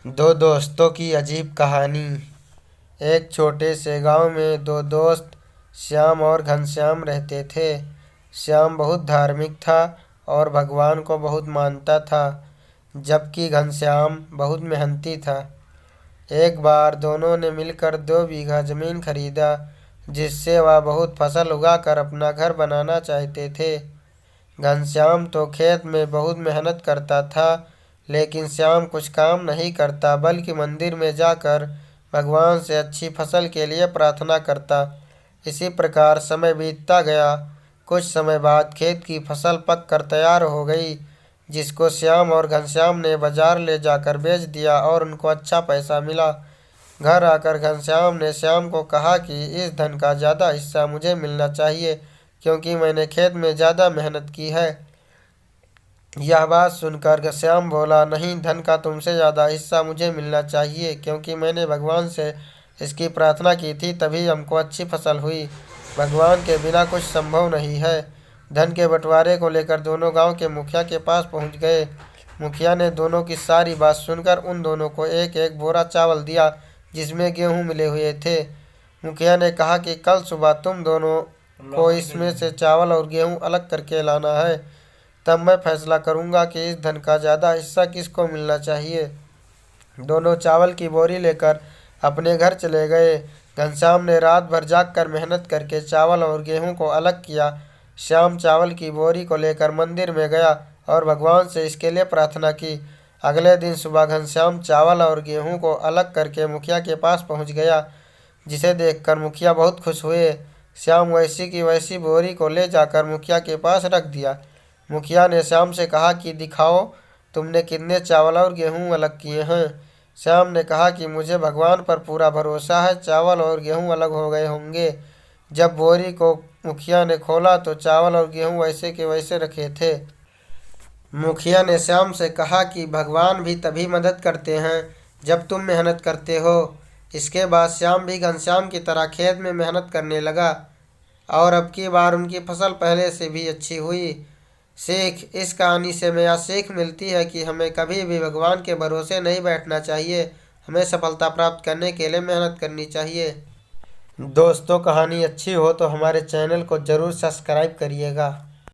दो दोस्तों की अजीब कहानी। एक छोटे से गांव में दो दोस्त श्याम और घनश्याम रहते थे। श्याम बहुत धार्मिक था और भगवान को बहुत मानता था, जबकि घनश्याम बहुत मेहनती था। एक बार दोनों ने मिलकर 2 बीघा जमीन खरीदा, जिससे वह बहुत फसल उगाकर अपना घर बनाना चाहते थे। घनश्याम तो खेत में बहुत मेहनत करता था, लेकिन श्याम कुछ काम नहीं करता बल्कि मंदिर में जाकर भगवान से अच्छी फसल के लिए प्रार्थना करता। इसी प्रकार समय बीतता गया। कुछ समय बाद खेत की फसल पक कर तैयार हो गई, जिसको श्याम और घनश्याम ने बाजार ले जाकर बेच दिया और उनको अच्छा पैसा मिला। घर आकर घनश्याम ने श्याम को कहा कि इस धन का ज़्यादा हिस्सा मुझे मिलना चाहिए, क्योंकि मैंने खेत में ज़्यादा मेहनत की है। यह बात सुनकर श्याम बोला, नहीं, धन का तुमसे ज़्यादा हिस्सा मुझे मिलना चाहिए, क्योंकि मैंने भगवान से इसकी प्रार्थना की थी, तभी हमको अच्छी फसल हुई। भगवान के बिना कुछ संभव नहीं है। धन के बंटवारे को लेकर दोनों गांव के मुखिया के पास पहुंच गए। मुखिया ने दोनों की सारी बात सुनकर उन दोनों को एक एक बोरा चावल दिया, जिसमें गेहूं मिले हुए थे। मुखिया ने कहा कि कल सुबह तुम दोनों को इसमें से चावल और गेहूं अलग करके लाना है, तब मैं फैसला करूंगा कि इस धन का ज़्यादा हिस्सा किसको मिलना चाहिए। दोनों चावल की बोरी लेकर अपने घर चले गए। घनश्याम ने रात भर जागकर मेहनत करके चावल और गेहूं को अलग किया। श्याम चावल की बोरी को लेकर मंदिर में गया और भगवान से इसके लिए प्रार्थना की। अगले दिन सुबह घनश्याम चावल और गेहूं को अलग करके मुखिया के पास पहुंच गया, जिसे देखकर मुखिया बहुत खुश हुए। श्याम वैसी की वैसी बोरी को ले जाकर मुखिया के पास रख दिया। मुखिया ने श्याम से कहा कि दिखाओ, तुमने कितने चावल और गेहूं अलग किए हैं। श्याम ने कहा कि मुझे भगवान पर पूरा भरोसा है, चावल और गेहूं अलग हो गए होंगे। जब बोरी को मुखिया ने खोला तो चावल और गेहूं वैसे के वैसे रखे थे। मुखिया ने श्याम से कहा कि भगवान भी तभी मदद करते हैं जब तुम मेहनत करते हो। इसके बाद श्याम भी घनश्याम की तरह खेत में मेहनत करने लगा और अब की बार उनकी फसल पहले से भी अच्छी हुई। सीख: इस कहानी से हमें यह सीख मिलती है कि हमें कभी भी भगवान के भरोसे नहीं बैठना चाहिए। हमें सफलता प्राप्त करने के लिए मेहनत करनी चाहिए। दोस्तों, कहानी अच्छी हो तो हमारे चैनल को ज़रूर सब्सक्राइब करिएगा।